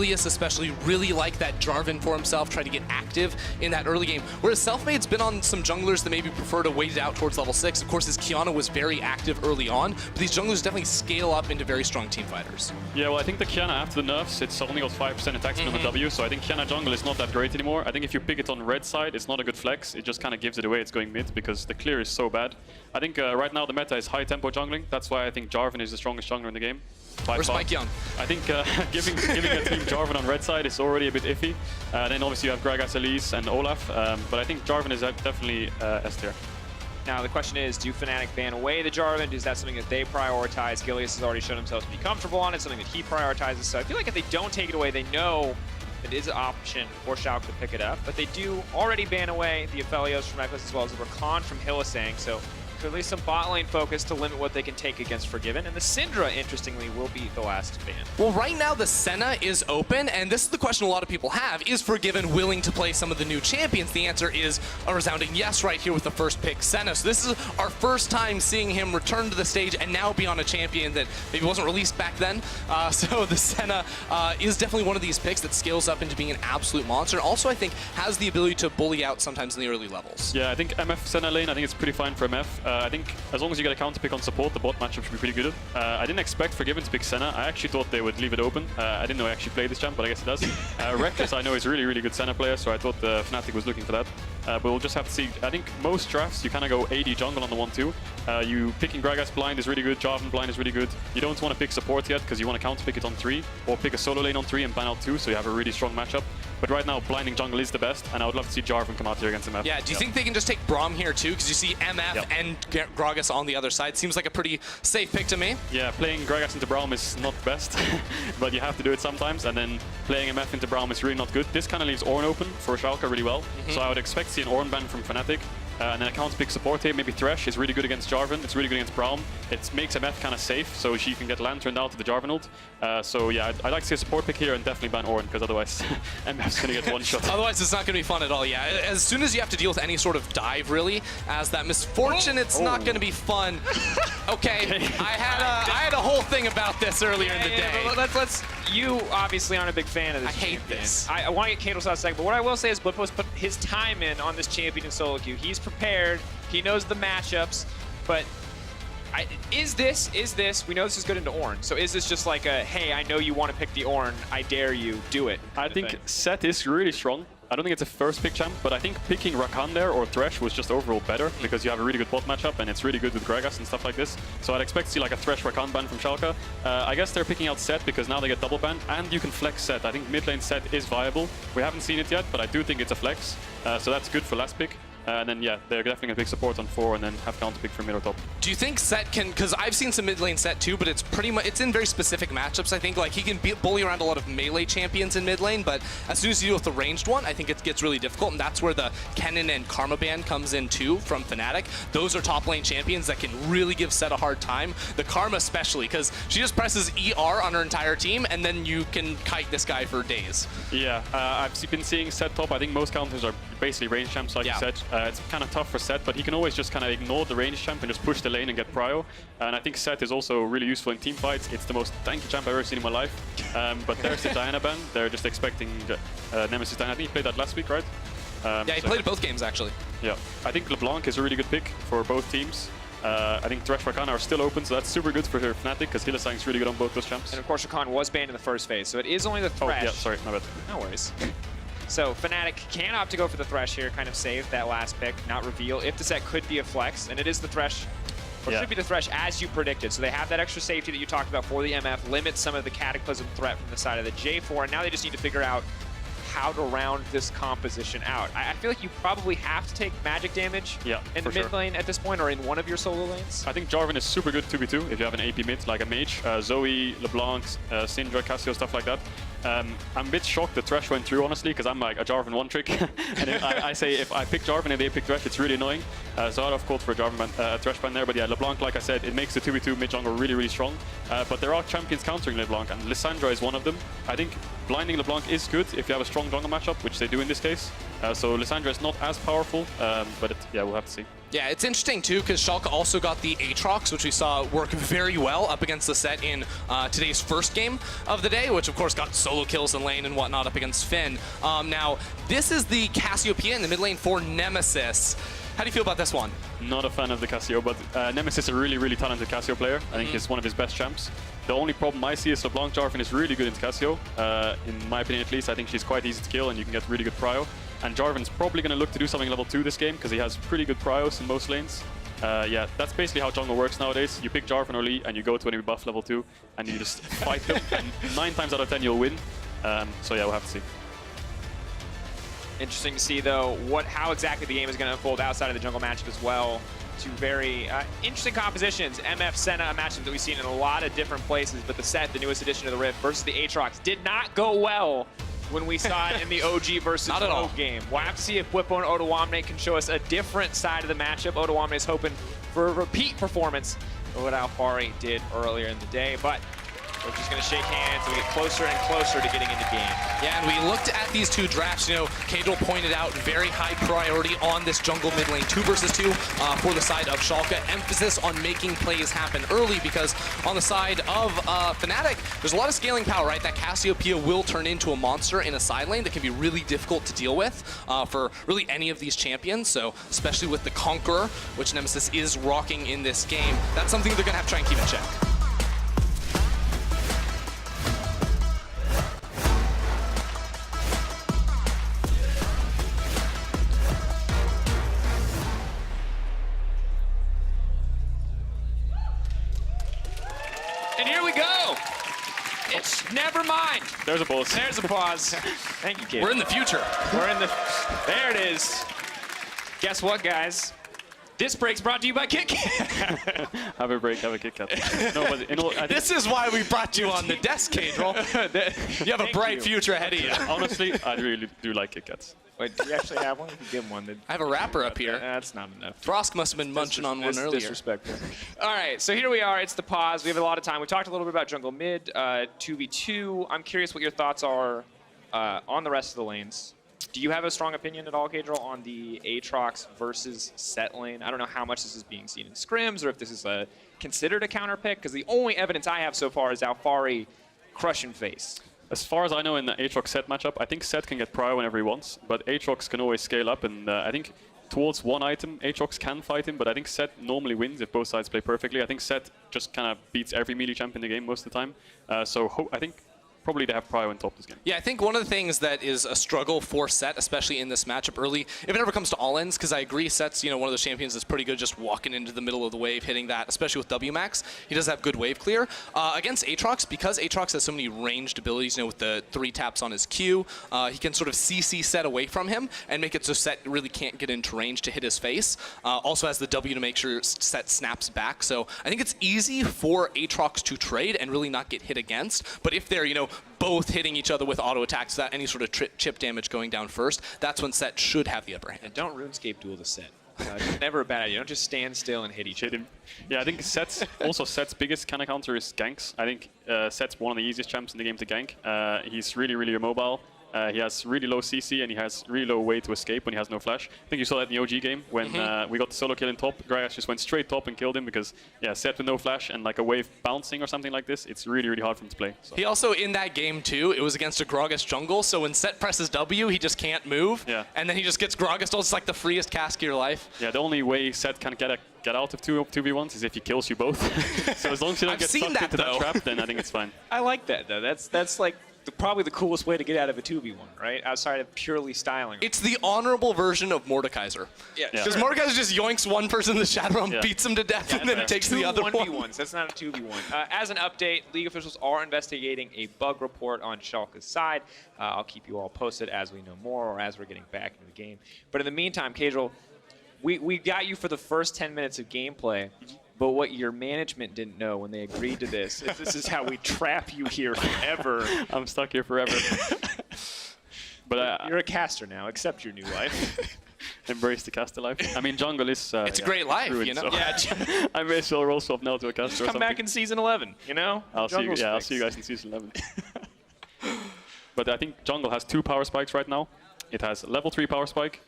Gilius especially really like that Jarvan for himself, try to get active in that early game. Whereas Selfmade's been on some junglers that maybe prefer to wait it out towards level 6. Of course, his Qiyana was very active early on, but these junglers definitely scale up into very strong team fighters. Yeah, well, I think the Qiyana after the nerfs, it's only got 5% attack speed on the W, so I think Qiyana jungle is not that great anymore. I think if you pick it on red side, it's not a good flex. It just kind of gives it away it's going mid because the clear is so bad. I think right now the meta is high tempo jungling. That's why I think Jarvan is the strongest jungler in the game. Where's Mike Young? I think giving a team Jarvan on red side is already a bit iffy. Then obviously you have Gragas, Elise, and Olaf, but I think Jarvan is definitely S tier. Now the question is, do Fnatic ban away the Jarvan? Is that something that they prioritize? Gilius has already shown himself to be comfortable on it, something that he prioritizes. So I feel like if they don't take it away, they know it is an option for Schalke to pick it up. But they do already ban away the Aphelios from Rekkles as well as the Rakan from Hylissang. So clearly some bot lane focus to limit what they can take against Forgiven. And the Syndra, interestingly, will be the last ban. Well, right now the Senna is open, and this is the question a lot of people have. Is Forgiven willing to play some of the new champions? The answer is a resounding yes right here with the first pick, Senna. So this is our first time seeing him return to the stage and now be on a champion that maybe wasn't released back then. So the Senna is definitely one of these picks that scales up into being an absolute monster. Also, I think, has the ability to bully out sometimes in the early levels. Yeah, I think MF Senna lane, I think it's pretty fine for MF. I think as long as you get a counter pick on support, the bot matchup should be pretty good. I didn't expect Forgiven to pick Senna. I actually thought they would leave it open. I didn't know he actually played this champ, but I guess it does. Rekkles, I know, is a really, really good Senna player, so I thought Fnatic was looking for that. But we'll just have to see. I think most drafts, you kind of go AD jungle on the 1-2. You picking Gragas blind is really good, Jarvan blind is really good. You don't want to pick support yet, because you want to counter pick it on 3, or pick a solo lane on 3 and ban out 2, so you have a really strong matchup. But right now, blinding jungle is the best, and I would love to see Jarvan come out here against MF. Yeah, do you think they can just take Braum here too? Because you see MF and Gragas on the other side. Seems like a pretty safe pick to me. Yeah, playing Gragas into Braum is not best, but you have to do it sometimes, and then playing MF into Braum is really not good. This kind of leaves Ornn open for Schalke really well, so I would expect to see an Ornn ban from Fnatic. And then a counter pick support here, maybe Thresh is really good against Jarvan, it's really good against Braum. It makes MF kind of safe, so she can get lanterned out to the Jarvan ult. So yeah, I'd like to see a support pick here and definitely ban Ornn, because otherwise MF's going to get one shot. Otherwise it's not going to be fun at all, yeah. As soon as you have to deal with any sort of dive, really, as that misfortune, it's not going to be fun. Okay, I had a whole thing about this earlier in the day. But let's you obviously aren't a big fan of this. I hate this. I want to get Caedrel's out second, but what I will say is Bwipo's put his time in on this champion in solo queue. He's prepared. He knows the matchups, but is this, we know this is good into Ornn, so is this just like a, hey, I know you want to pick the Ornn, I dare you, do it? I think Sett is really strong. I don't think it's a first pick champ, but I think picking Rakan there or Thresh was just overall better because you have a really good bot matchup and it's really good with Gragas and stuff like this. So I'd expect to see like a Thresh Rakan ban from Schalke. I guess they're picking out Sett because now they get double ban and you can flex Sett. I think mid lane Sett is viable. We haven't seen it yet, but I do think it's a flex. So that's good for last pick. And then, yeah, they're definitely going to pick support on 4 and then have counter pick for mid or top. Do you think Sett can, because I've seen some mid lane Sett too, but it's pretty much, it's in very specific matchups, I think. Like, he can bully around a lot of melee champions in mid lane, but as soon as you deal with the ranged one, I think it gets really difficult, and that's where the Kennen and Karma ban comes in too from Fnatic. Those are top lane champions that can really give Sett a hard time. The Karma especially, because she just presses ER on her entire team, and then you can kite this guy for days. Yeah, I've been seeing Sett top. I think most counters are basically range champs, like you said. It's kind of tough for Sett, but he can always just kind of ignore the range champ and just push the lane and get prio. And I think Sett is also really useful in team fights. It's the most tanky champ I've ever seen in my life. But there's the Diana ban. They're just expecting Nemesis Diana. I think he played that last week, right? Yeah, he played both games, actually. Yeah, I think LeBlanc is a really good pick for both teams. I think Thresh Rakan are still open, so that's super good for Fnatic because Hylissang is really good on both those champs. And of course, Rakan was banned in the first phase, so it is only the Thresh. Oh, yeah, sorry, my bad. No worries. So Fnatic can opt to go for the Thresh here, kind of save that last pick, not reveal. If the Sett could be a flex, and it is the Thresh, or should be the Thresh as you predicted. So they have that extra safety that you talked about for the MF, limits some of the Cataclysm threat from the side of the J4, and now they just need to figure out how to round this composition out. I feel like you probably have to take magic damage in the mid lane at this point, or in one of your solo lanes. I think Jarvan is super good 2v2 if you have an AP mid, like a mage. Zoe, LeBlanc, Syndra, Cassio, stuff like that. I'm a bit shocked that Thresh went through, honestly, because I'm like a Jarvan one trick. And I say if I pick Jarvan and they pick Thresh, it's really annoying. So I'd have called for a Jarvan ban, Thresh ban there. But yeah, LeBlanc, like I said, it makes the 2v2 mid jungle really, really strong. But there are champions countering LeBlanc, and Lissandra is one of them. I think blinding LeBlanc is good if you have a strong jungle matchup, which they do in this case. So Lissandra is not as powerful, but yeah, we'll have to see. Yeah, it's interesting too because Schalke also got the Aatrox, which we saw work very well up against the Sett in today's first game of the day, which of course got solo kills in lane and whatnot up against Finn. Now, this is the Cassiopeia in the mid lane for Nemesis. How do you feel about this one? Not a fan of the Cassio, but Nemesis is a really talented Cassio player. I think he's one of his best champs. The only problem I see is LeBlanc Jarvan is really good in Cassio. In my opinion, at least, I think she's quite easy to kill and you can get really good prio. And Jarvan's probably going to look to do something level 2 this game because he has pretty good prios in most lanes. Yeah, that's basically how jungle works nowadays. You pick Jarvan or Lee and you go to enemy buff level 2 and you just fight them. And 9 times out of 10 you'll win. So yeah, we'll have to see. Interesting to see, though, how exactly the game is going to unfold outside of the jungle matchup as well. Two very interesting compositions. MF Senna, a matchup that we've seen in a lot of different places, but the Sett, the newest addition to the Rift, versus the Aatrox, did not go well when we saw it in the OG versus Rogue game. We'll have to see if Bwipo and Odoamne can show us a different side of the matchup. Odoamne is hoping for a repeat performance of what Alfari did earlier in the day, but we're just going to shake hands and we get closer and closer to getting into game. Yeah, and we looked at these two drafts. You know, Caedrel pointed out very high priority on this jungle mid lane 2 versus 2 for the side of Schalke. Emphasis on making plays happen early because on the side of Fnatic, there's a lot of scaling power, right? That Cassiopeia will turn into a monster in a side lane that can be really difficult to deal with for really any of these champions. So especially with the Conqueror, which Nemesis is rocking in this game, that's something they're going to have to try and keep in check. Never mind. There's a pause. There's a pause. Thank you, kid. We're in the future. We're in the... There it is. Guess what, guys? This break's brought to you by Kit Kat. Have a break, have a Kit Kat. No, but this is why we brought you on the desk, Caedrel. You have a bright future ahead of you. Honestly, I really do like Kit Kats. Wait, do you actually have one? You can give him one. I have a wrapper up here. That's not enough. Frosk must have been munching on one earlier. Disrespectful. All right, so here we are. It's the pause. We have a lot of time. We talked a little bit about jungle mid, 2v2. I'm curious what your thoughts are on the rest of the lanes. Do you have a strong opinion at all, Caedrel, on the Aatrox versus Sett lane? I don't know how much this is being seen in scrims or if this is considered a counter pick, because the only evidence I have so far is Alfari crushing face. As far as I know in the Aatrox Sett matchup, I think Sett can get prio whenever he wants, but Aatrox can always scale up, and I think towards one item, Aatrox can fight him, but I think Sett normally wins if both sides play perfectly. I think Sett just kind of beats every melee champ in the game most of the time, so I think probably they have prio on top this game. Yeah, I think one of the things that is a struggle for Sett, especially in this matchup early, if it ever comes to all-ins, because I agree Sett's one of those champions that's pretty good just walking into the middle of the wave, hitting that, especially with W-Max. He does have good wave clear. Against Aatrox, because Aatrox has so many ranged abilities, with the 3 taps on his Q, he can sort of CC Sett away from him and make it so Sett really can't get into range to hit his face. Also has the W to make sure Sett snaps back. So I think it's easy for Aatrox to trade and really not get hit against. But if they're, both hitting each other with auto attacks without any sort of chip damage going down first, that's when Sett should have the upper hand. And don't RuneScape duel the Sett. It's never a bad idea. Don't just stand still and hit each other. Yeah, I think Sett's biggest kind of counter is ganks. I think Sett's one of the easiest champs in the game to gank. He's really immobile. He has really low CC and he has really low way to escape when he has no flash. I think you saw that in the OG game when we got the solo kill in top. Gragas just went straight top and killed him because, yeah, Sett with no flash and like a wave bouncing or something like this, it's really hard for him to play. So. He also, in that game too, it was against a Gragas jungle, so when Sett presses W, he just can't move. Yeah. And then he just gets Gragas. It's like the freest cast of your life. Yeah, the only way Sett can get out of 2v1s is if he kills you both. So as long as you don't get sucked into that trap, then I think it's fine. I like that, though. That's like probably the coolest way to get out of a 2v1, right? Outside of purely styling. It's the honorable version of Mordekaiser. Yeah. Because Mordekaiser just yoinks one person in the shadow and beats him to death, and then takes the other one. 1v1s. That's not a 2v1. As an update, League officials are investigating a bug report on Schalke's side. I'll keep you all posted as we know more or as we're getting back into the game. But in the meantime, Caedrel, we got you for the first 10 minutes of gameplay. But what your management didn't know when they agreed to this is this is how we trap you here forever. I'm stuck here forever. But you're a caster now. Accept your new life. Embrace the caster life. I mean, jungle is it's a great life, ruined, So. Yeah. I may as well roll swap now to a caster. Come back in season 11. I'll see you guys in season 11. But I think jungle has 2 power spikes right now. It has level 3 power spike,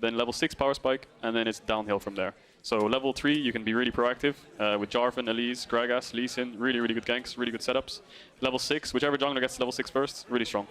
then level 6 power spike, and then it's downhill from there. So level 3, you can be really proactive with Jarvan, Elise, Gragas, Lee Sin, really, really good ganks, really good setups. Level 6, whichever jungler gets to level 6 first, really strong.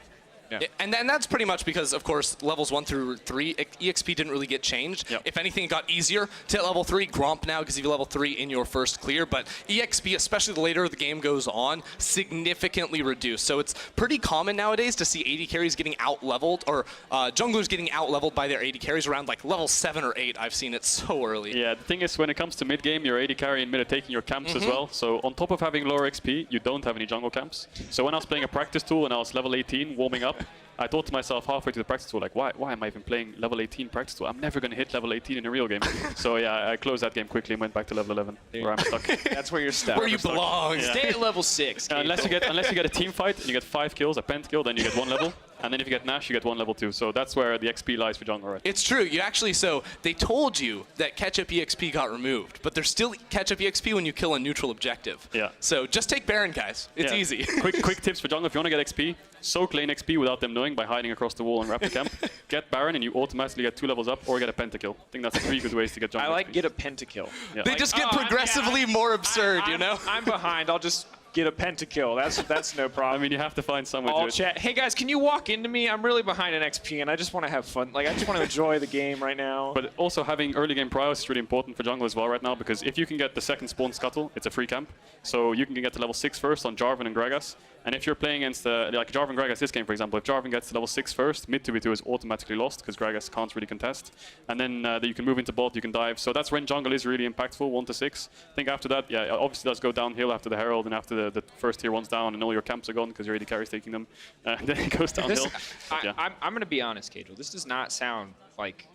Yeah. And then that's pretty much because, of course, levels 1 through 3, EXP didn't really get changed. Yep. If anything, it got easier to hit level 3. Gromp now gives you level 3 in your first clear, but EXP, especially the later the game goes on, significantly reduced. So it's pretty common nowadays to see AD carries getting out-leveled, or junglers getting out-leveled by their AD carries around like level 7 or 8. I've seen it so early. Yeah, the thing is, when it comes to mid-game, your AD carry in mid are taking your camps as well. So on top of having lower XP, you don't have any jungle camps. So when I was playing a practice tool and I was level 18, warming up, I thought to myself halfway through the practice tool, like, why am I even playing level 18 practice tool? I'm never going to hit level 18 in a real game. So yeah, I closed that game quickly and went back to level 11, where I'm stuck. That's where you're stuck. Where you belong. Yeah. Stay at level 6. Unless you get a team fight and you get 5 kills, a pent kill, then you get 1 level. And then if you get Nash, you get 1 level 2. So that's where the XP lies for jungle, right? It's true. You actually, so they told you that catch-up EXP got removed, but there's still catch-up EXP when you kill a neutral objective. Yeah. So just take Baron, guys. It's easy. quick tips for jungle. If you want to get XP, soak lane XP without them knowing by hiding across the wall and wrap the camp. Get Baron and you automatically get 2 levels up, or get a pentakill. I think that's 3 good ways to get jungle I like XP. get a pentakill. Yeah. They just get progressively more absurd, you know? I'm behind. I'll just get a pentakill. That's no problem. I mean, you have to find some way to I'll do it. chat. Hey guys, can you walk into me? I'm really behind in XP and I just want to have fun. Like I just want to enjoy the game right now. But also having early game prowess is really important for jungle as well right now, because if you can get the second spawn scuttle, it's a free camp. So you can get to level 6 first on Jarvan and Gragas. And if you're playing against like Jarvan Gragas this game, for example, if Jarvan gets to level 6 first, mid 2v2 is automatically lost because Gragas can't really contest. And then you can move into bot, you can dive. So that's when jungle is really impactful, 1 to 6. I think after that, yeah, obviously it does go downhill after the Herald and after the first tier 1's down and all your camps are gone because your AD carry's taking them. Then it goes downhill. I'm going to be honest, Caedrel. This does not sound like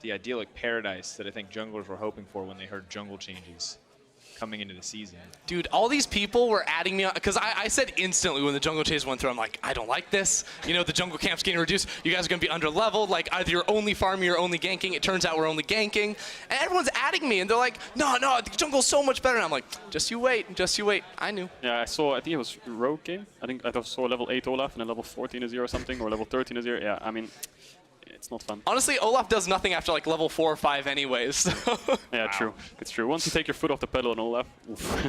the idyllic paradise that I think junglers were hoping for when they heard jungle changes coming into the season. Dude, all these people were adding me on, because I said instantly when the jungle chase went through, I'm like, I don't like this. You know, the jungle camp's getting reduced. You guys are going to be under-leveled. Like, either you're only farming or only ganking. It turns out we're only ganking. And everyone's adding me, and they're like, no, the jungle's so much better. And I'm like, just you wait. I knew. Yeah, I think it was Rogue game. I saw level 8 Olaf and a level 14 Azir or something, or level 13 Azir. Yeah, I mean, it's not fun. Honestly, Olaf does nothing after like level 4 or 5 anyways. So. Yeah, wow. True. It's true. Once you take your foot off the pedal on Olaf.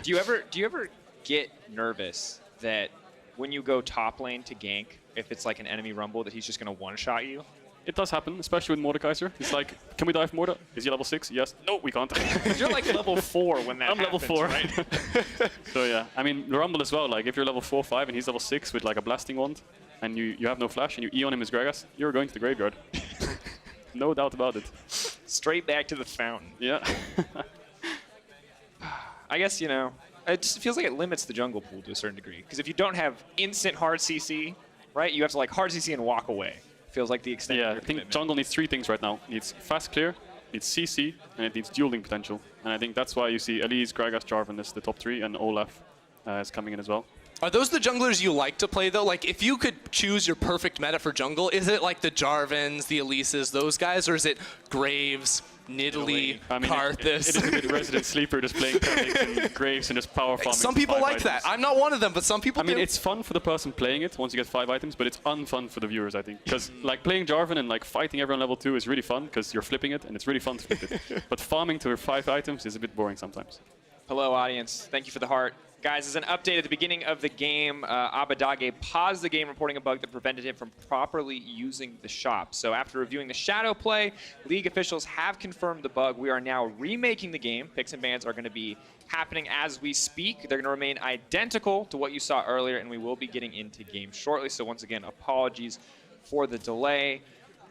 Do you ever get nervous that when you go top lane to gank, if it's like an enemy rumble, that he's just going to one-shot you? It does happen, especially with Mordekaiser. It's like, can we dive Morda? Is he level 6? Yes. No, we can't. You're like level 4 when that happens, level 4. Right? So yeah, I mean, the Rumble as well, like if you're level 4, 5 and he's level 6 with like a blasting wand, and you have no flash and you E on him as Gragas, you're going to the graveyard. No doubt about it. Straight back to the fountain. Yeah. I guess, you know, it just feels like it limits the jungle pool to a certain degree. Because if you don't have instant hard CC, right, you have to like hard CC and walk away. Feels like the extent of your I think commitment. jungle needs 3 things right now. It needs fast clear, it needs CC, and it needs dueling potential. And I think that's why you see Elise, Gragas, Jarvan as the top 3, and Olaf is coming in as well. Are those the junglers you like to play, though? Like, if you could choose your perfect meta for jungle, is it like the Jarvans, the Elises, those guys, or is it Graves, Nidalee, I mean, Karthus? It is a bit resident sleeper just playing Fnatic and Graves and just power farming. Some people like that. I'm not one of them, but some people do. I mean, it's fun for the person playing it once you get 5 items, but it's unfun for the viewers, I think. Because like playing Jarvan and like fighting everyone level 2 is really fun because you're flipping it and it's really fun to flip it. But farming to 5 items is a bit boring sometimes. Hello, audience. Thank you for the heart. Guys, as an update at the beginning of the game, Abbedagge paused the game reporting a bug that prevented him from properly using the shop. So after reviewing the shadow play, League officials have confirmed the bug. We are now remaking the game. Picks and bans are going to be happening as we speak. They're going to remain identical to what you saw earlier, and we will be getting into game shortly. So once again, apologies for the delay.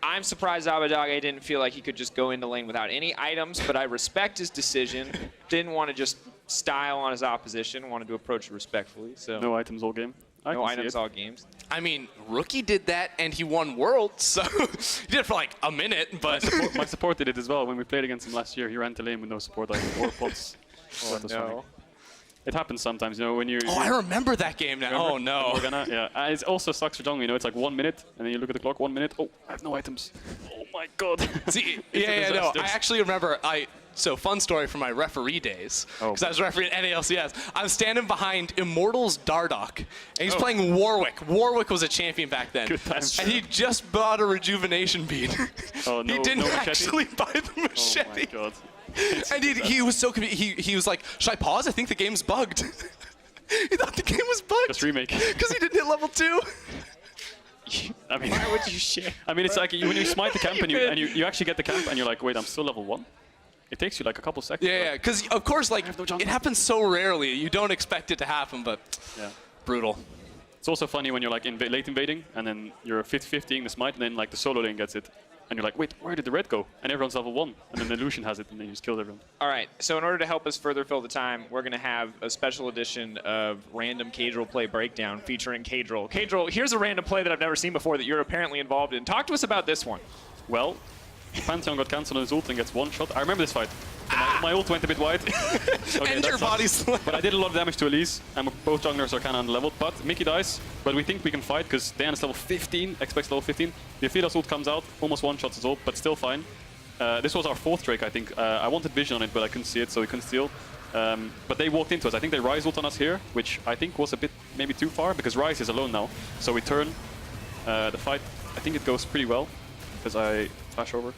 I'm surprised Abbedagge didn't feel like he could just go into lane without any items, but I respect his decision. Didn't want to just style on his opposition, wanted to approach it respectfully. So no items all game. No items all games. I mean, Rookie did that and he won Worlds, so he did it for like a minute, but... My support did it as well. When we played against him last year, he ran to lane with no support items or pots. Oh, no. It happens sometimes, you know, when you're... Oh, I remember that game now. Oh, no. Yeah, it also sucks for jungle, you know, it's like 1 minute, and then you look at the clock, 1 minute, oh, I have no items. Oh my god. See, no, I actually remember, so fun story from my referee days, because I was refereeing NALCS. I was standing behind Immortals Dardoch, and he's playing Warwick. Warwick was a champion back then. Good times. And he just bought a rejuvenation bead. Oh, no, he didn't actually buy the machete. Oh my god. And he was so he was like, should I pause? I think the game's bugged. He thought the game was bugged. Just remake. Because he didn't hit level 2. I mean, Why would you share? I mean, it's like when you smite the camp and you actually get the camp and you're like, wait, I'm still level 1. It takes you like a couple seconds. Yeah, because of course, like it happens so rarely. You don't expect it to happen, but yeah, brutal. It's also funny when you're like late invading and then you're 50-50ing the smite and then like the solo lane gets it. And you're like, wait, where did the red go? And everyone's level 1. And then the Lucian has it and then you just killed everyone. All right, so in order to help us further fill the time, we're going to have a special edition of Random Caedrel Play Breakdown featuring Caedrel. Caedrel, here's a random play that I've never seen before that you're apparently involved in. Talk to us about this one. Well, Pantheon got cancelled on his ult and gets one shot. I remember this fight. So my ult went a bit wide. Okay, and your body slammed. But I did a lot of damage to Elise, and both junglers are kind of underleveled. But Mickey dies, but we think we can fight because Diana is level 15, X-Specs level 15. The Aphelios ult comes out, almost one-shots his ult, but still fine. This was our 4th Drake, I think. I wanted vision on it, but I couldn't see it, so we couldn't steal. But they walked into us. I think they Ryze ult on us here, which I think was a bit maybe too far, because Ryze is alone now. So we turn the fight. I think it goes pretty well, because I flash over.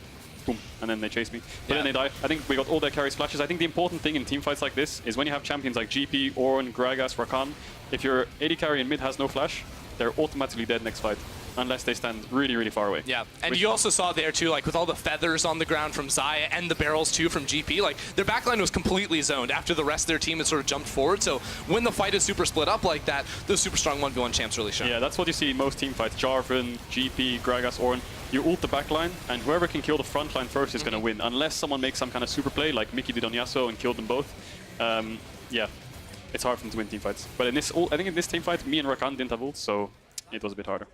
Boom, and then they chase me. But then they die. I think we got all their carries flashes. I think the important thing in team fights like this is when you have champions like GP, Ornn, Gragas, Rakan, if your AD carry in mid has no flash, they're automatically dead next fight, unless they stand really, really far away. Yeah, and you also saw there too, like with all the feathers on the ground from Xayah and the barrels too from GP, like their backline was completely zoned after the rest of their team had sort of jumped forward. So when the fight is super split up like that, those super strong 1v1 champs really shine. Yeah, that's what you see in most team fights. Jarvan, GP, Gragas, Ornn. You ult the backline, and whoever can kill the front line first is going to win, unless someone makes some kind of super play, like Mickey did on Yasuo and killed them both. Yeah, it's hard for them to win team fights. But in this, I think in this team fight, me and Rakan didn't have ults, so it was a bit harder.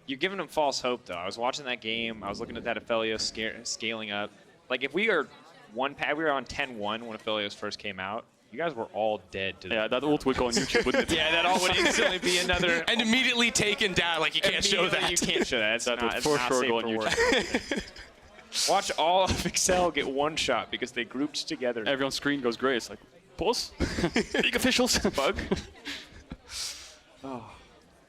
You're giving them false hope, though. I was watching that game. I was looking at that Aphelios scaling up. Like, if we are we were on 10-1 when Aphelios first came out. You guys were all dead to Yeah, that ult would go on YouTube, wouldn't it? Yeah, that ult would instantly be another... And immediately taken down, like you can't show that. You can't show that. It's that not, would for sure go on YouTube. Watch all of Excel get one shot because they grouped together. Everyone's screen goes gray. It's like, pause. Big officials. Bug. Oh.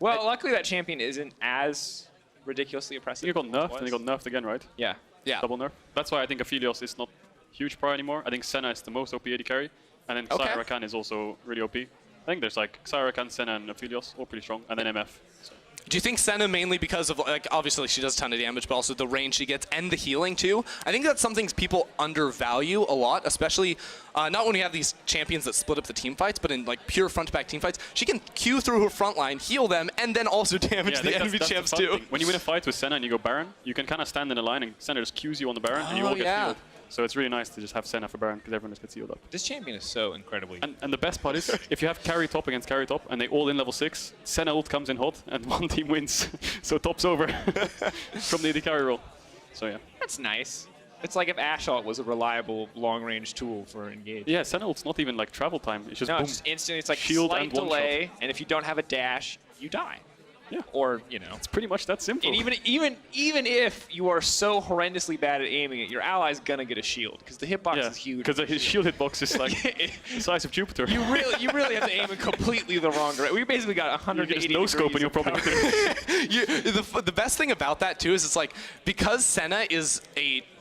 Well, luckily that champion isn't as ridiculously oppressive. You got nerfed, and he got nerfed again, right? Yeah. Yeah. Double nerf. That's why I think Aphelios is not huge pro anymore. I think Senna is the most OP AD carry. And then Xayah Rakan is also really OP. I think there's like Xayah Rakan, Senna, and Aphelios, all pretty strong. And then MF. So. Do you think Senna mainly because of, like, obviously she does a ton of damage, but also the range she gets and the healing too? I think that's something people undervalue a lot, especially not when you have these champions that split up the team fights, but in like pure front-to-back team fights. She can Q through her front line, heal them, and then also damage the enemy champs too. When you win a fight with Senna and you go Baron, you can kind of stand in a line and Senna just Qs you on the Baron and you all get healed. So it's really nice to just have Senna for Baron because everyone just gets healed up. This champion is so incredibly... And the best part is, if you have carry top against carry top and they all in level 6, Senna ult comes in hot and one team wins. So top's over from the AD carry roll. So yeah. That's nice. It's like if Ashe ult was a reliable long-range tool for engage. Yeah, Senna ult's not even like travel time. It's just no, boom. it's just instant. It's like Shield slight and one delay, shot. and if you don't have a dash, you die. Yeah. Or, you know. It's pretty much that simple. And even if you are so horrendously bad at aiming it, your ally's gonna get a shield because the hitbox is huge. Because his shield hitbox is like the size of Jupiter. You really have to aim in completely the wrong direction. We basically got 180 no scope and you'll probably the best thing about that too is it's like because Senna is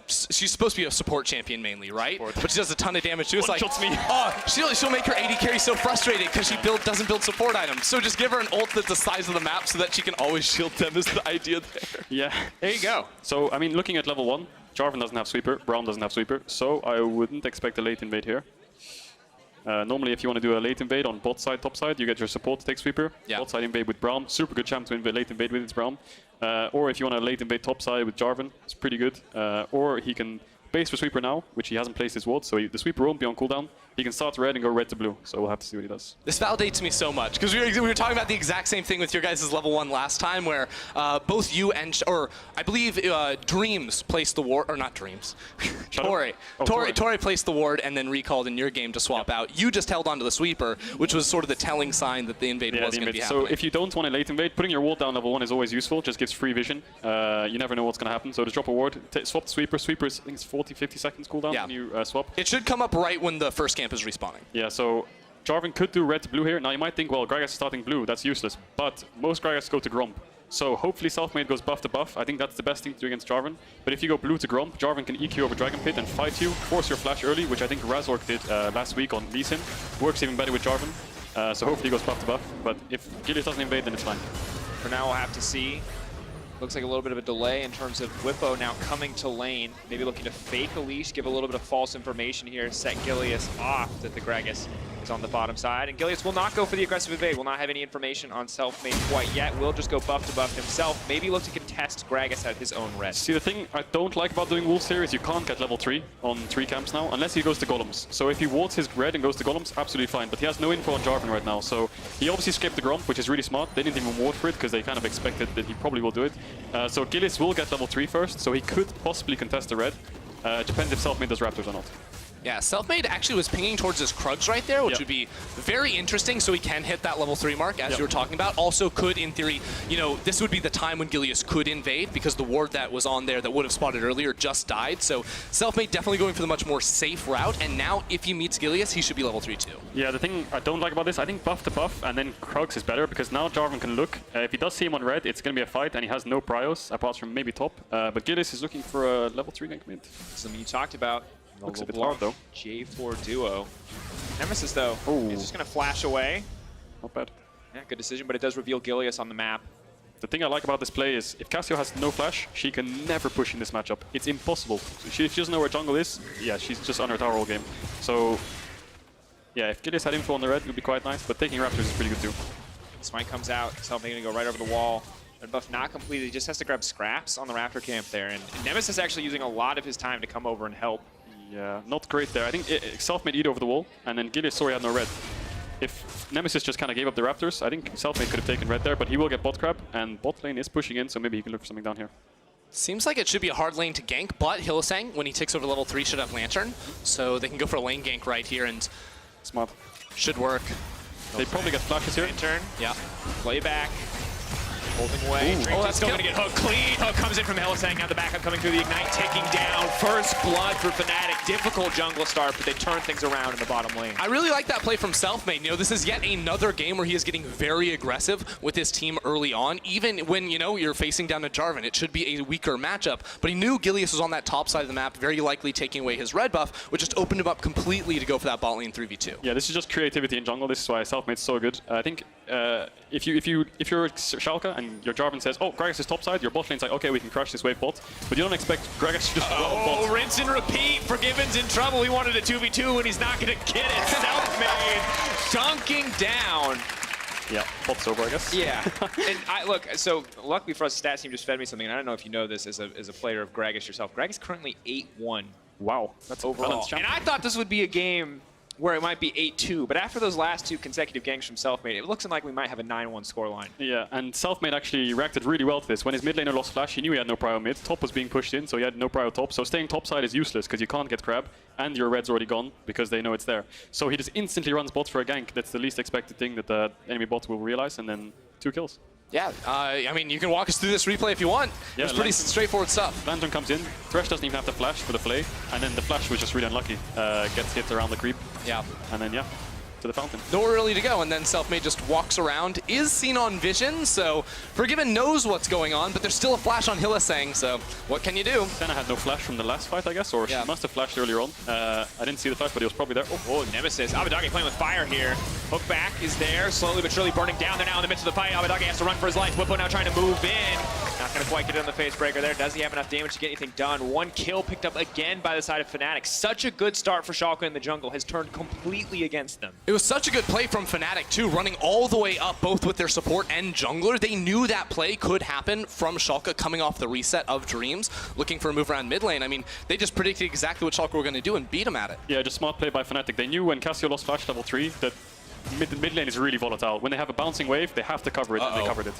she's supposed to be a support champion mainly, right? But she does a ton of damage too. It's like, she'll make her AD carry so frustrated because she doesn't build support items. So just give her an ult that's the size of the map so that she can always shield them is the idea there. Yeah. There you go. So, I mean, looking at level 1, Jarvan doesn't have sweeper, Braum doesn't have sweeper, so I wouldn't expect a late invade here. Normally, if you want to do a late invade on bot side, top side, you get your support to take sweeper. Yeah. Bot side invade with Braum, super good champ to late invade with, it's Braum. Or if you want to late invade top side with Jarvan, it's pretty good. Or he can base for sweeper now, which he hasn't placed his ward, so the sweeper won't be on cooldown. He can start red and go red to blue, so we'll have to see what he does. This validates me so much, because we were talking about the exact same thing with your guys' level 1 last time, where both you and, or I believe Dreams placed the ward, or not Dreams, Tori placed the ward and then recalled in your game to swap out. You just held onto the sweeper, which was sort of the telling sign that the invade was going to be happening. So if you don't want to late invade, putting your ward down level 1 is always useful, just gives free vision. You never know what's going to happen, so just drop a ward, swap the sweeper. Sweeper is, I think it's 40-50 seconds cooldown when you swap. It should come up right when the first camp is respawning. Yeah, so Jarvan could do red to blue here. Now you might think, well, Gragas is starting blue, that's useless. But most Gragas go to Gromp. So hopefully Selfmade goes buff to buff. I think that's the best thing to do against Jarvan. But if you go blue to Gromp, Jarvan can EQ over Dragon Pit and fight you, force your flash early, which I think Razork did last week on Lee Sin. Works even better with Jarvan. So hopefully he goes buff to buff. But if Gilius doesn't invade, then it's fine. For now, we'll have to see. Looks like a little bit of a delay in terms of Bwipo now coming to lane. Maybe looking to fake a leash, give a little bit of false information here, set Gilius off that the Gragas is on the bottom side. And Gilius will not go for the aggressive invade. Will not have any information on Selfmade quite yet. Will just go buff to buff himself. Maybe look to contest Gragas at his own red. See, the thing I don't like about doing Wolves here is you can't get level 3 on 3 camps now, unless he goes to Golems. So if he wards his red and goes to Golems, absolutely fine. But he has no info on Jarvan right now. So he obviously skipped the Gromp, which is really smart. They didn't even ward for it because they kind of expected that he probably will do it. So Gilius will get level 3 first, so he could possibly contest the red. Depends if Selfmade does Raptors or not. Yeah, Selfmade actually was pinging towards his Krugs right there, which would be very interesting, so he can hit that level 3 mark, as you were talking about. Also could, in theory, you know, this would be the time when Gilius could invade, because the ward that was on there that would have spotted earlier just died. So Selfmade definitely going for the much more safe route, and now if he meets Gilius, he should be level 3 too. Yeah, the thing I don't like about this, I think buff to buff and then Krugs is better, because now Jarvan can look. If he does see him on red, it's going to be a fight, and he has no prios, apart from maybe top. But Gilius is looking for a level 3 gank mid. Something you talked about. Looks a bit hard though. J4 duo. Nemesis though, is just going to flash away. Not bad. Yeah, good decision, but it does reveal Gilius on the map. The thing I like about this play is if Cassio has no flash, she can never push in this matchup. It's impossible. If she doesn't know where jungle is, yeah, she's just on her tower all game. So, yeah, if Gilius had info on the red, it would be quite nice, but taking Raptors is pretty good too. Smite comes out, Selfmade going to go right over the wall. Red buff not completed, he just has to grab scraps on the Raptor camp there. And Nemesis actually using a lot of his time to come over and help. Yeah, not great there. I think Selfmade eat over the wall, and then Gilius saw he had no red. If Nemesis just kind of gave up the Raptors, I think Selfmade could have taken red there, but he will get bot crab, and bot lane is pushing in, so maybe he can look for something down here. Seems like it should be a hard lane to gank, but Hylissang, when he takes over level 3, should have Lantern, so they can go for a lane gank right here, and smart. Should work. They probably get flashes here. Lantern. Yeah. Play back. Holding away. Oh, that's still going to get hooked. Clean hook comes in from Hylissang. Now the backup coming through the Ignite, taking down. First blood for Fnatic. Difficult jungle start, but they turn things around in the bottom lane. I really like that play from Selfmade. You know, this is yet another game where he is getting very aggressive with his team early on. Even when, you know, you're facing down to Jarvan, it should be a weaker matchup. But he knew Gilius was on that top side of the map, very likely taking away his red buff, which just opened him up completely to go for that bot lane 3v2. Yeah, this is just creativity in jungle. This is why Selfmade's so good. I think if you're Schalke and your Jarvan says, oh, Gragas is top side, your bot lane's like, okay, we can crush this wave bot. But you don't expect Gragas to just bot. Rinse and repeat. Forgiven's in trouble. He wanted a 2v2 and he's not going to get it. Selfmade dunking down. Yeah, bot's over, I guess. Yeah. And look, so luckily for us, the stats team just fed me something. And I don't know if you know this as a player of Gragas yourself. Gragas currently 8-1. Wow, that's overall. And I thought this would be a game where it might be 8-2, but after those last 2 consecutive ganks from Selfmade, it looks like we might have a 9-1 scoreline. Yeah, and Selfmade actually reacted really well to this. When his mid laner lost flash, he knew he had no prio mid. Top was being pushed in, so he had no prio top. So staying top side is useless, because you can't get crab, and your red's already gone, because they know it's there. So he just instantly runs bot for a gank. That's the least expected thing that the enemy bot will realize, and then 2 kills. Yeah, I mean, you can walk us through this replay if you want. Yeah, it's pretty straightforward stuff. Lantern comes in, Thresh doesn't even have to flash for the play, and then the flash was just really unlucky. Gets hit around the creep. Yeah. And then, yeah, to the fountain. Nowhere really to go, and then Selfmade just walks around, is seen on vision, so Forgiven knows what's going on, but there's still a flash on Hylissang, so what can you do? Senna had no flash from the last fight, I guess, or she must have flashed earlier on. I didn't see the flash, but he was probably there. Oh, Nemesis. Abbedagge playing with fire here. Hook back is there, slowly but surely burning down. They're now in the midst of the fight. Abbedagge has to run for his life. Bwipo now trying to move in. Not going to quite get it on the face breaker there. Does he have enough damage to get anything done? 1 kill picked up again by the side of Fnatic. Such a good start for Schalke in the jungle has turned completely against them. It was such a good play from Fnatic too, running all the way up both with their support and jungler. They knew that play could happen from Schalke coming off the reset of Dreams, looking for a move around mid lane. I mean, they just predicted exactly what Schalke were going to do and beat them at it. Yeah, just smart play by Fnatic. They knew when Cassio lost flash level 3 that mid lane is really volatile. When they have a bouncing wave, they have to cover it, and they covered it.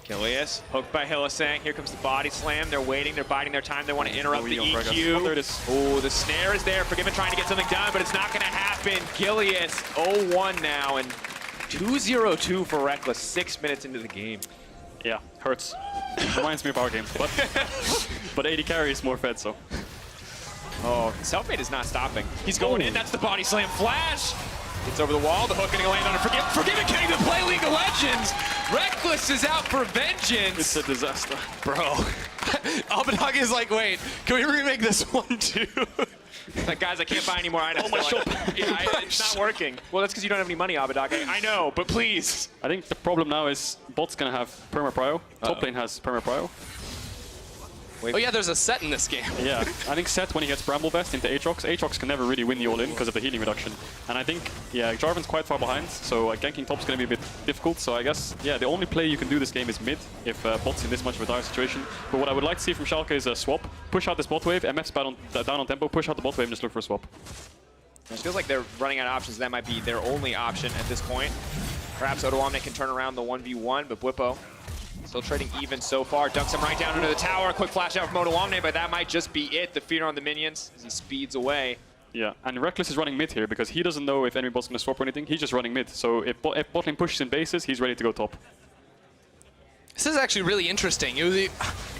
Gilius, hooked by Hylissang. Here comes the body slam. They're waiting, they're biding their time. They want to interrupt the EQ. Oh, there it is. Oh, the snare is there. Forgiven trying to get something done, but it's not going to happen. Gilius, 0-1 now, and 2-0-2 for Rekkles, 6 minutes into the game. Yeah, hurts. Reminds me of our games, but 80 carry is more fed, so. Oh, Selfmade is not stopping. He's going in. That's the body slam flash. Gets over the wall. The hook going to land on it. Forgiven can't even play League of Legends. Rekkles is out for vengeance. It's a disaster. Bro. Abbedagge is like, wait, can we remake this one too? Like, guys, I can't buy any more items. Oh, my shop. Yeah, it's not working. Well, that's because you don't have any money, Abbedagge. I know, but please. I think the problem now is bot's going to have perma-prio. Top lane has perma-prio. Oh yeah, there's a Sett in this game. Yeah, I think Sett, when he gets Bramble Vest into Aatrox, Aatrox can never really win the all-in because of the healing reduction. And I think, yeah, Jarvan's quite far behind, so ganking top's going to be a bit difficult. So I guess, yeah, the only play you can do this game is mid if bot's in this much of a dire situation. But what I would like to see from Schalke is a swap. Push out this bot wave, MF's down on tempo, push out the bot wave and just look for a swap. It feels like they're running out of options. That might be their only option at this point. Perhaps Odoamne can turn around the 1v1, but Bwipo still trading even so far. Dunks him right down into the tower. Quick flash out from Odoamne, but that might just be it. The fear on the minions as he speeds away. Yeah, and Rekkles is running mid here because he doesn't know if enemy bot's going to swap or anything. He's just running mid. So if bot lane pushes in bases, he's ready to go top. This is actually really interesting. It was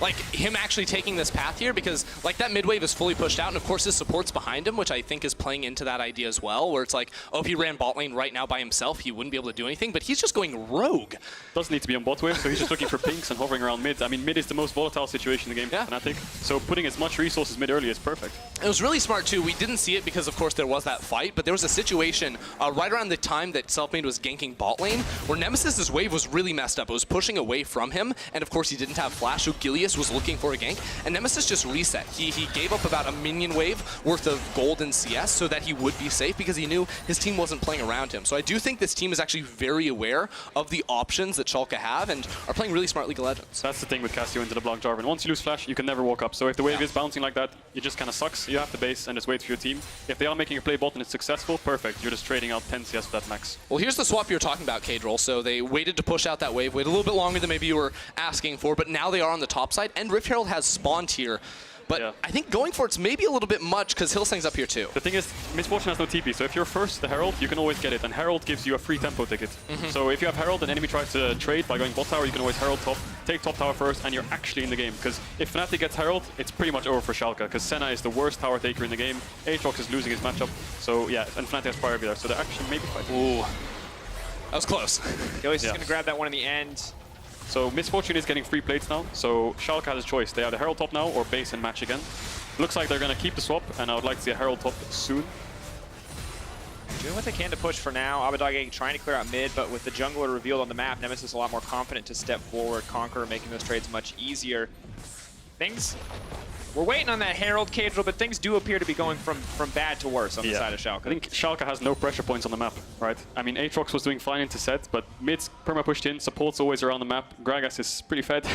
like him actually taking this path here because like that mid wave is fully pushed out and of course his support's behind him, which I think is playing into that idea as well, where it's like, oh, if he ran bot lane right now by himself, he wouldn't be able to do anything, but he's just going rogue. Doesn't need to be on bot wave, so he's just looking for pinks and hovering around mid. I mean, mid is the most volatile situation in the game for Fnatic, so putting as much resources mid early is perfect. It was really smart too. We didn't see it because of course there was that fight, but there was a situation right around the time that Selfmade was ganking bot lane where Nemesis's wave was really messed up. It was pushing away from him, and of course he didn't have flash, so Gilius was looking for a gank, and Nemesis just reset. He gave up about a minion wave worth of gold and CS so that he would be safe because he knew his team wasn't playing around him. So I do think this team is actually very aware of the options that Schalke have and are playing really smart League of Legends. That's the thing with Cassio into LeBlanc Jarvan. Once you lose flash, you can never walk up. So if the wave is bouncing like that, it just kind of sucks. You have to base and just wait for your team. If they are making a play bot and it's successful, perfect. You're just trading out 10 CS for that max. Well, here's the swap you're talking about, Caedrel. So they waited to push out that wave, waited a little bit longer than maybe you were asking for, but now they are on the top side, and Rift Herald has spawned here. But I think going for it's maybe a little bit much because Hylissang's up here too. The thing is, Misfortune has no TP, so if you're first the Herald, you can always get it, and Herald gives you a free tempo ticket. So if you have Herald and enemy tries to trade by going bot tower, you can always Herald top, take top tower first, and you're actually in the game. Because if Fnatic gets Herald, it's pretty much over for Schalke, because Senna is the worst tower taker in the game, Aatrox is losing his matchup, so yeah, and Fnatic has priority there, so they're actually maybe fighting. Ooh, that was close. Gilius is going to grab that one in the end. So Misfortune is getting free plates now, so Schalke has a choice. They either Herald top now or base and match again. Looks like they're going to keep the swap, and I would like to see a Herald top soon. Doing what they can to push for now. Abbedagge trying to clear out mid, but with the jungler revealed on the map, Nemesis a lot more confident to step forward, conquer, making those trades much easier. We're waiting on that Herald, Caedrel, but things do appear to be going from bad to worse on the side of Schalke. I think Schalke has no pressure points on the map, right? I mean, Aatrox was doing fine into Sett, but mid's perma pushed in, support's always around the map, Gragas is pretty fed,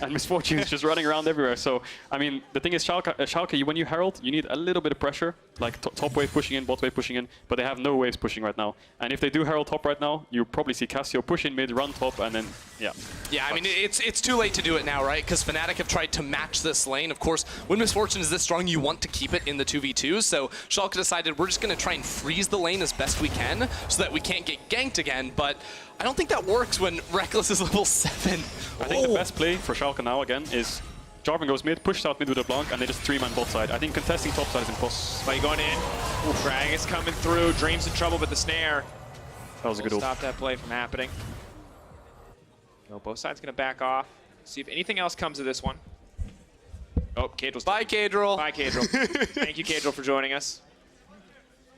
and Misfortune is just running around everywhere. So, I mean, the thing is, Schalke, when you Herald, you need a little bit of pressure, like top wave pushing in, bot wave pushing in, but they have no waves pushing right now. And if they do Herald top right now, you probably see Cassio push in mid, run top, and then, yeah. Yeah, I mean, it's too late to do it now, right? Because Fnatic have tried to match this lane. Of course, when Misfortune is this strong, you want to keep it in the 2v2s. So Schalke decided we're just going to try and freeze the lane as best we can so that we can't get ganked again. But I don't think that works when Rekkles is level 7. I think the best play for Schalke now, again, is Jarvan goes mid, pushes out mid with LeBlanc, and they just 3-man bot side. I think contesting top side is impossible. But going in. Drag is coming through. Dream's in trouble with the snare. That was a good ult. Stop that play from happening. No, both sides going to back off. See if anything else comes of this one. Oh, Caedrel's Bye, Caedrel. Bye, Caedrel. Thank you, Caedrel, for joining us.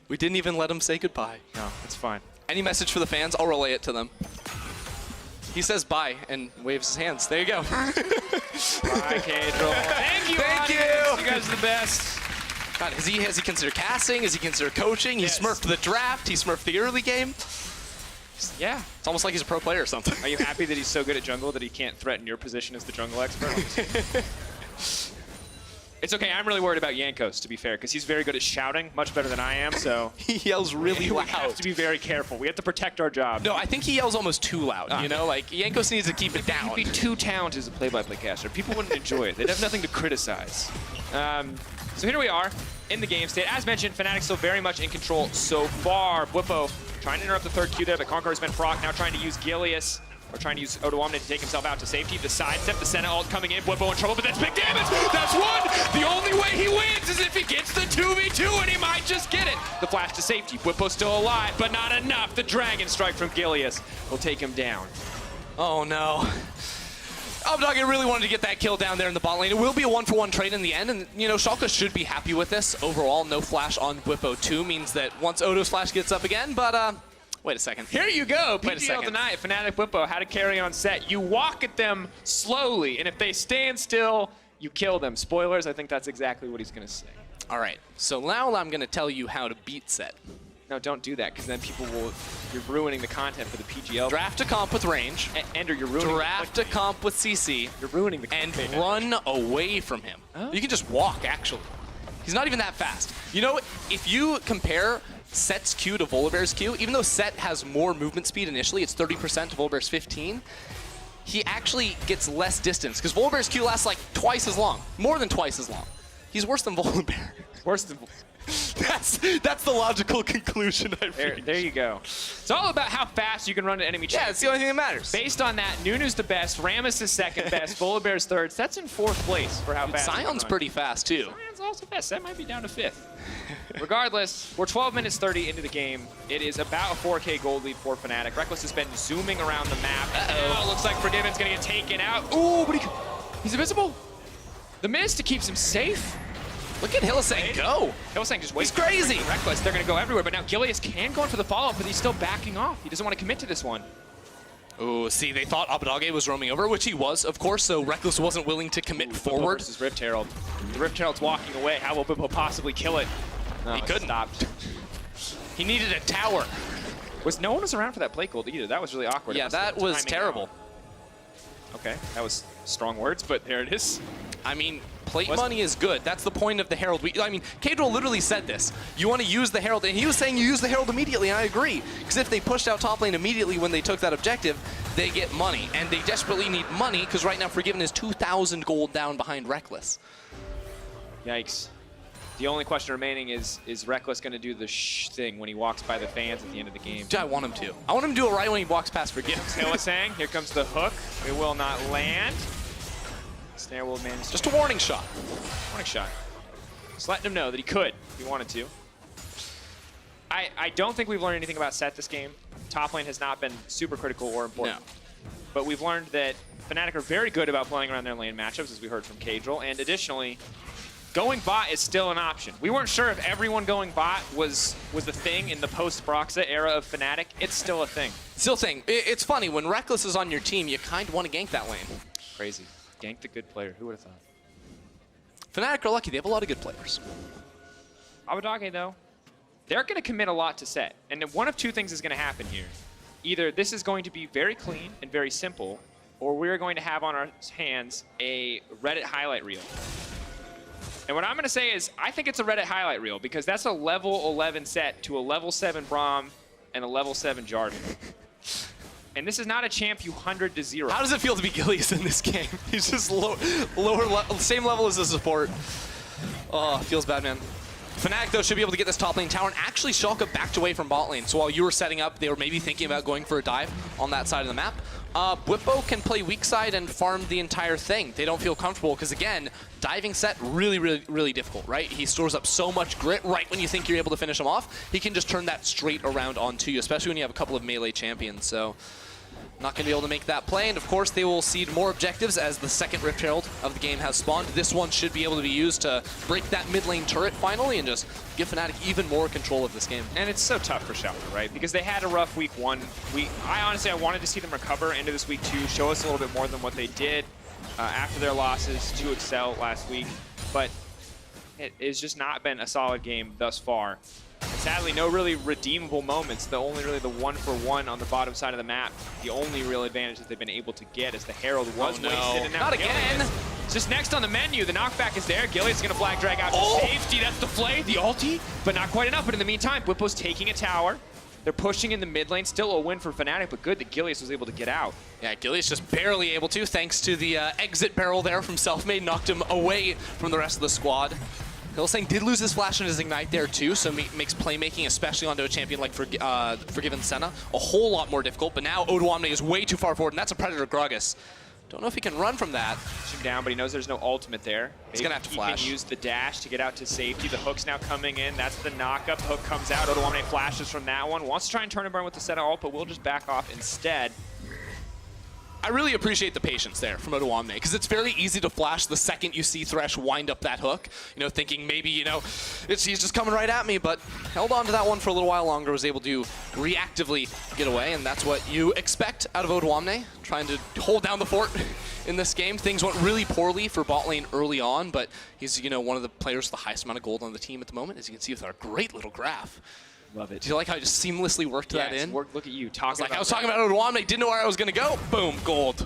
We didn't even let him say goodbye. No, it's fine. Any message for the fans? I'll relay it to them. He says bye and waves his hands. There you go. Bye, Caedrel. Thank you, Thank you. You guys are the best. God, has he considered casting? Has he considered coaching? He smurfed the draft. He smurfed the early game. Yeah. It's almost like he's a pro player or something. Are you happy that he's so good at jungle that he can't threaten your position as the jungle expert? It's okay, I'm really worried about Jankos, to be fair, because he's very good at shouting, much better than I am, so... He yells really loud. We have to be very careful. We have to protect our job. No, I think he yells almost too loud, you know? Like, Jankos needs to keep it down. He'd be too talented as a play-by-play caster. People wouldn't enjoy it. They'd have nothing to criticize. So here we are in the game state. As mentioned, Fnatic still very much in control so far. Bwipo trying to interrupt the third Q there, but Conqueror's been proc, now trying to use Gilius. Or trying to use Odoamne to take himself out to safety. The sidestep, the Senna ult coming in. Bwipo in trouble, but that's big damage. That's one. The only way he wins is if he gets the 2v2, and he might just get it. The flash to safety. Bwipo's still alive, but not enough. The Dragon Strike from Gilius will take him down. Oh no. Abbedagge really wanted to get that kill down there in the bot lane. It will be a 1-for-1 trade in the end, and you know, Schalke should be happy with this. Overall, no flash on Bwipo 2 means that once Odo's flash gets up again, but wait a second. Here you go, Wait a PGL second. tonight, Fnatic Bwipo, how to carry on Sett. You walk at them slowly, and if they stand still, you kill them. Spoilers, I think that's exactly what he's gonna say. All right, so now I'm gonna tell you how to beat Sett. No, don't do that, because then people will, you're ruining the content for the PGL. Draft a comp with range, Ender, you're ruining draft a comp with CC, You're ruining the and clickbait. run away from him. Oh. You can just walk, actually. He's not even that fast. You know, if you compare Sett's Q to Volibear's Q, even though Sett has more movement speed initially, it's 30% to Volibear's 15, he actually gets less distance, because Volibear's Q lasts like twice as long, more than twice as long. He's worse than Volibear. Worse than... That's the logical conclusion I've reached. There you go. It's all about how fast you can run to enemy champions. Yeah, it's the only thing that matters. Based on that, Nunu's the best, Rammus is second best, Volibear's third. That's in fourth place for how fast you can Sion's run. pretty fast, too. Sion's also fast. That might be down to fifth. Regardless, we're 12 minutes 30 into the game. It is about a 4K gold lead for Fnatic. Rekkles has been zooming around the map. Now looks like Forgiven's going to get taken out. Ooh, but he's invisible. The mist keeps him safe. Look at Hylissang go. Hylissang just waits. He's crazy. Rekkles, they're going to go everywhere, but now Gilius can go in for the follow-up, but he's still backing off. He doesn't want to commit to this one. Oh, see, they thought Abbedagge was roaming over, which he was, of course, so Rekkles wasn't willing to commit forward. This is Rift Herald. The Rift Herald's walking away. How will Bwipo possibly kill it? No, He it couldn't. Stopped. He needed a tower. No one was around for that plate gold either. That was really awkward. Yeah, that was terrible. Okay, that was strong words, but there it is. I mean, plate money is good. That's the point of the Herald. I mean, Caedrel literally said this. You want to use the Herald, and he was saying you use the Herald immediately, and I agree. Because if they pushed out top lane immediately when they took that objective, they get money. And they desperately need money, because right now Forgiven is 2,000 gold down behind Rekkles. Yikes. The only question remaining is Rekkles going to do the shh thing when he walks by the fans at the end of the game? I want him to. I want him to do it right when he walks past Forgiven. Hylissang, here comes the hook. It will not land. Snare will manage. Just a warning shot. Warning shot. Just letting him know that he could if he wanted to. I don't think we've learned anything about Sett this game. Top lane has not been super critical or important. No. But we've learned that Fnatic are very good about playing around their lane matchups, as we heard from Caedrel. And additionally, going bot is still an option. We weren't sure if everyone going bot was a thing in the post-Broxa era of Fnatic. It's still a thing. Still thing. It's funny, when Rekkles is on your team, you kind of want to gank that lane. Crazy. Gank the good player. Who would have thought? Fnatic are lucky. They have a lot of good players. Abbedagge, though, they're going to commit a lot to Sett. And one of two things is going to happen here. Either this is going to be very clean and very simple, or we're going to have on our hands a Reddit highlight reel. And what I'm going to say is, I think it's a Reddit highlight reel, because that's a level 11 Sett to a level 7 Braum and a level 7 Jarvan. And this is not a champ you 100 to 0. How does it feel to be Gilius in this game? He's just lower level, same level as the support. Oh, feels bad, man. Fnatic, though, should be able to get this top lane tower. And actually, Schalke backed away from bot lane. So while you were setting up, they were maybe thinking about going for a dive on that side of the map. Bwipo can play weak side and farm the entire thing. They don't feel comfortable because, again, diving Sett really difficult, right? He stores up so much grit right when you think you're able to finish him off. He can just turn that straight around onto you, especially when you have a couple of melee champions. So not going to be able to make that play. And, of course, they will seed more objectives as the second Rift Herald of the game has spawned. This one should be able to be used to break that mid lane turret finally and just give Fnatic even more control of this game. And it's so tough for Schalke, right? Because they had a rough week 1. I wanted to see them recover into this week 2, show us a little bit more than what they did after their losses to Excel last week. But it has just not been a solid game thus far. And sadly, no really redeemable moments. Only really the 1-for-1 on the bottom side of the map. The only real advantage that they've been able to get is the Herald was wasted. And now not again! It's just next on the menu. The knockback is there. Gilius is going to flag drag out to safety. That's the play. The ulti, but not quite enough. But in the meantime, Bwipo's taking a tower. They're pushing in the mid lane. Still a win for Fnatic, but good that Gilius was able to get out. Yeah, Gilius just barely able to, thanks to the exit barrel there from Selfmade. Knocked him away from the rest of the squad. Hylissang did lose his flash and his ignite there too, so makes playmaking, especially onto a champion like Forgiven Senna, a whole lot more difficult. But now Odoamne is way too far forward, and that's a Predator Gragas. Don't know if he can run from that. Push him down, but he knows there's no ultimate there. He's going to have to flash. He can use the dash to get out to safety. The hook's now coming in. That's the knockup. Hook comes out. Odoamne flashes from that one. Wants to try and turn and burn with the Senna ult, but will just back off instead. I really appreciate the patience there from Odoamne, because it's very easy to flash the second you see Thresh wind up that hook, you know, thinking maybe, you know, he's just coming right at me, but held on to that one for a little while longer, was able to reactively get away, and that's what you expect out of Odoamne, trying to hold down the fort in this game. Things went really poorly for bot lane early on, but he's, you know, one of the players with the highest amount of gold on the team at the moment, as you can see with our great little graph. Love it. Do you like how I just seamlessly worked that in? Look at you talking. I was talking about Odoamne, didn't know where I was going to go. Boom, gold.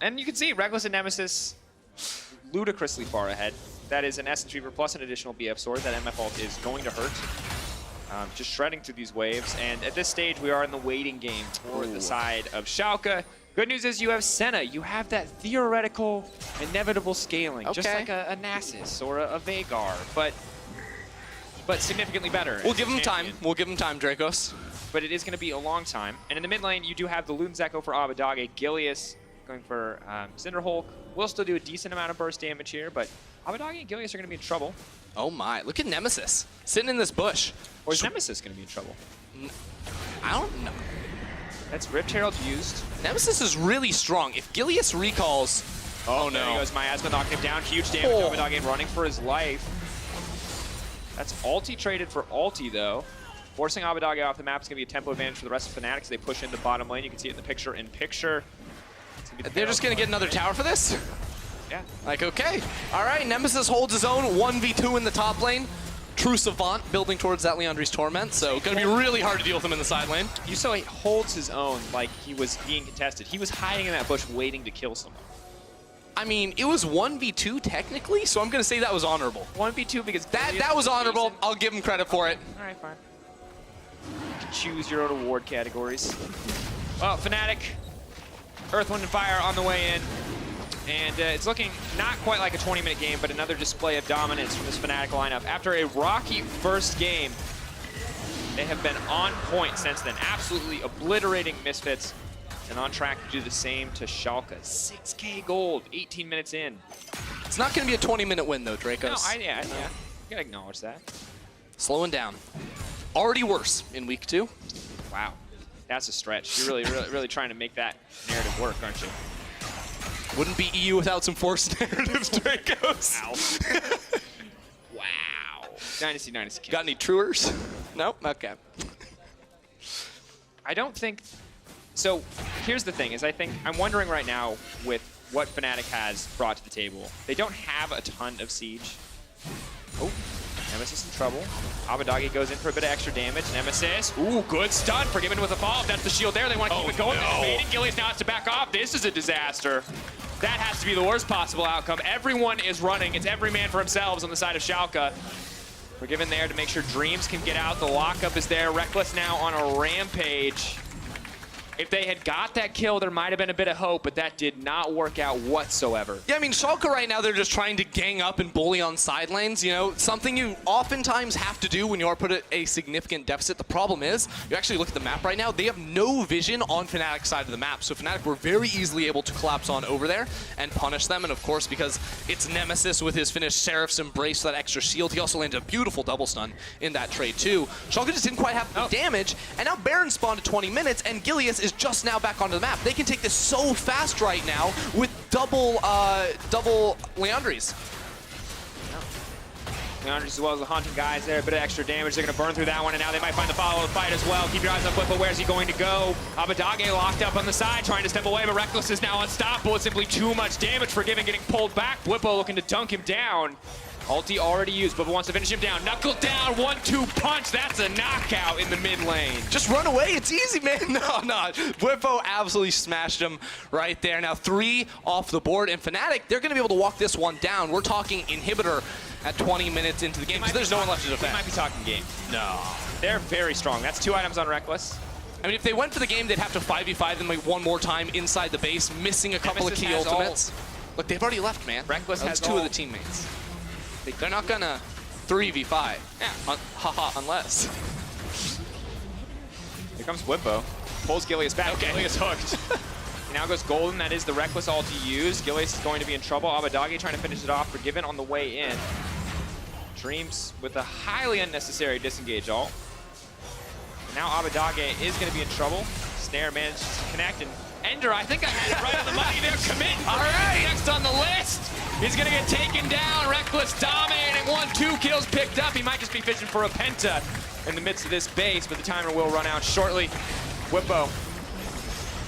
And you can see Rekkles and Nemesis ludicrously far ahead. That is an Essence Reaver plus an additional BF sword. That MF ult is going to hurt. Just shredding through these waves. And at this stage, we are in the waiting game for the side of Schalke. Good news is you have Senna. You have that theoretical, inevitable scaling, just like a Nasus or a Veigar, but significantly better. We'll give him time. We'll give him time, Drakos. But it is going to be a long time. And in the mid lane, you do have the Loon Zeko for Abbedagge, Gilius going for Cinderhulk. We'll still do a decent amount of burst damage here, but Abbedagge and Gilius are going to be in trouble. Oh my, look at Nemesis sitting in this bush. Or is Nemesis going to be in trouble? I don't know. That's Rift Herald used. Nemesis is really strong. If Gilius recalls... Oh no. There he goes, Miasma knocking him down. Huge damage to Abbedagge running for his life. That's ulti traded for ulti, though. Forcing Abbedagge off the map is going to be a tempo advantage for the rest of Fnatic as they push into bottom lane. You can see it in the picture-in-picture. They're just going to get another tower for this? Yeah. Like, okay. All right, Nemesis holds his own. 1v2 in the top lane. True Savant building towards that Leandri's Torment, so going to be really hard to deal with him in the side lane. You saw he holds his own like he was being contested. He was hiding in that bush waiting to kill someone. I mean, it was 1v2 technically, so I'm going to say that was honorable. 1v2 because that was honorable. Reason. I'll give him credit for it. All right, fine. You can choose your own award categories. Well, Fnatic, Earth, Wind, and Fire on the way in. And it's looking not quite like a 20-minute game, but another display of dominance from this Fnatic lineup. After a rocky first game, they have been on point since then, absolutely obliterating Misfits. And on track to do the same to Schalke. 6K gold, 18 minutes in. It's not going to be a 20-minute win, though, Drakos. No, yeah. You gotta acknowledge that. Slowing down. Already worse in week 2. Wow, that's a stretch. You're really trying to make that narrative work, aren't you? Wouldn't be EU without some forced narratives, Drakos. Wow. Wow. Dynasty. Got any truers? No? Okay. I don't think... So here's the thing, is I'm wondering right now with what Fnatic has brought to the table. They don't have a ton of siege. Oh, Nemesis in trouble. Abbedagge goes in for a bit of extra damage. Nemesis, ooh, good stun. Forgiven with a follow-up. That's the shield there. They want to keep it going. No. Gilius now has to back off. This is a disaster. That has to be the worst possible outcome. Everyone is running. It's every man for themselves on the side of Schalke. Forgiven there to make sure Dreams can get out. The lockup is there. Rekkles now on a rampage. If they had got that kill, there might have been a bit of hope, but that did not work out whatsoever. Yeah, I mean, Schalke right now, they're just trying to gang up and bully on side lanes, you know, something you oftentimes have to do when you are put at a significant deficit. The problem is, you actually look at the map right now, they have no vision on Fnatic's side of the map, so Fnatic were very easily able to collapse on over there and punish them, and of course, because it's Nemesis with his finished Seraph's Embrace, that extra shield, he also landed a beautiful double stun in that trade too. Schalke just didn't quite have the damage, and now Baron spawned at 20 minutes, and Gilius is just now back onto the map. They can take this so fast right now with double Leandri's. Leandri's as well as the Haunting guys there. A bit of extra damage. They're going to burn through that one, and now they might find the follow-up fight as well. Keep your eyes on Bwipo. Where's he going to go? Abbedagge locked up on the side, trying to step away, but Rekkles is now unstoppable. It's simply too much damage. Forgiven getting pulled back. Bwipo looking to dunk him down. Ulti already used. Bwipo wants to finish him down. Knuckle down, 1-2 punch. That's a knockout in the mid lane. Just run away. It's easy, man. No. Bwipo absolutely smashed him right there. Now 3 off the board. And Fnatic, they're going to be able to walk this one down. We're talking inhibitor at 20 minutes into the game because there's no one left to defend. We might be talking game. No. They're very strong. That's 2 items on Rekkles. I mean, if they went for the game, they'd have to 5v5 them like one more time inside the base, missing a couple of key ultimates. Look, they've already left, man. Rekkles has 2 of the teammates. They're not gonna 3v5. Yeah. Haha, unless. Here comes Bwipo. Pulls Gilius back. Okay. Gilius hooked. He now goes golden. That is the Rekkles ulti used. Gilius is going to be in trouble. Abbedagge trying to finish it off. Forgiven on the way in. Dreams with a highly unnecessary disengage ult. And now Abbedagge is going to be in trouble. Snare manages to connect, and Ender, I think I had it right on the money there. Commit. All right. Next on the list. He's going to get taken down. Rekkles dominating. 1-2 kills picked up. He might just be fishing for a penta in the midst of this base, but the timer will run out shortly. Bwipo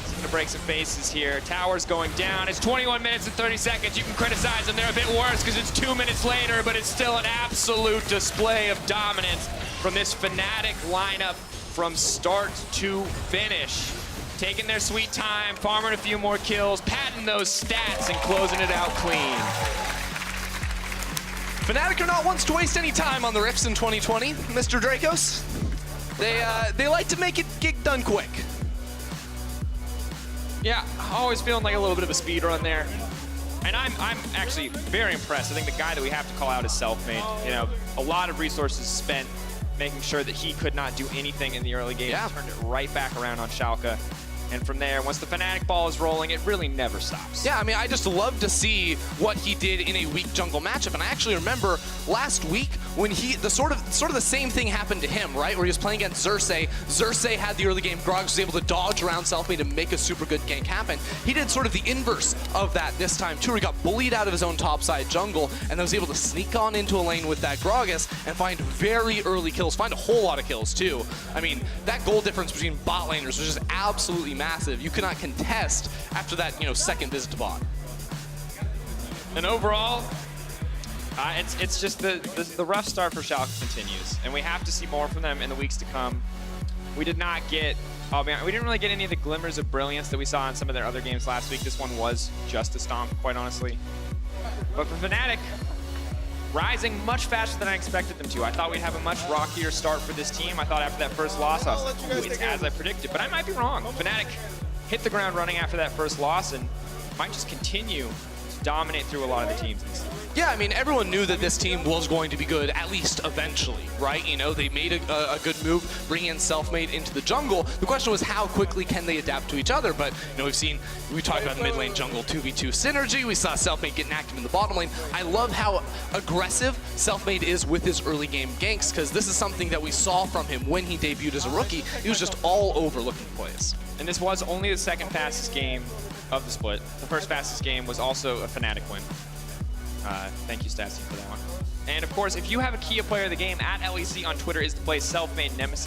is going to break some faces here. Tower's going down. It's 21 minutes and 30 seconds. You can criticize them. They're a bit worse because it's 2 minutes later, but it's still an absolute display of dominance from this Fnatic lineup from start to finish. Taking their sweet time, farming a few more kills, padding those stats, and closing it out clean. Fnatic are not ones to waste any time on the Rifts in 2020, Mr. Drakos. They like to make it get done quick. Yeah, always feeling like a little bit of a speed run there. And I'm actually very impressed. I think the guy that we have to call out is Selfmade. You know, a lot of resources spent making sure that he could not do anything in the early game. Yeah. Turned it right back around on Schalke. And from there, once the Fnatic ball is rolling, it really never stops. Yeah, I mean, I just love to see what he did in a weak jungle matchup. And I actually remember last week when the sort of the same thing happened to him, right? Where he was playing against Xerxes. Xerxes had the early game. Groggs was able to dodge around Selfmade to make a super good gank happen. He did sort of the inverse of that this time too. He got bullied out of his own topside jungle and then was able to sneak on into a lane with that Groggus and find very early kills, find a whole lot of kills too. I mean, that goal difference between bot laners was just absolutely massive. You cannot contest after that, second visit to bot. And overall, it's just the rough start for Schalke continues, and we have to see more from them in the weeks to come. We did not get, we didn't really get any of the glimmers of brilliance that we saw in some of their other games last week. This one was just a stomp, quite honestly. But for Fnatic, rising much faster than I expected them to. I thought we'd have a much rockier start for this team. I thought after that first loss, it's as I predicted, but I might be wrong. Fnatic hit the ground running after that first loss and might just continue to dominate through a lot of the teams. Yeah, I mean, everyone knew that this team was going to be good, at least eventually, right? They made a good move, bringing in Selfmade into the jungle. The question was how quickly can they adapt to each other? But, we talked about the mid lane jungle 2v2 synergy. We saw Selfmade getting active in the bottom lane. I love how aggressive Selfmade is with his early game ganks, because this is something that we saw from him when he debuted as a rookie. He was just all over looking plays. And this was only the second fastest game of the split. The first fastest game was also a Fnatic win. Thank you, Stats, for that one. And of course, if you have a Kia player of the game, at LEC on Twitter is to play Selfmade Nemesis.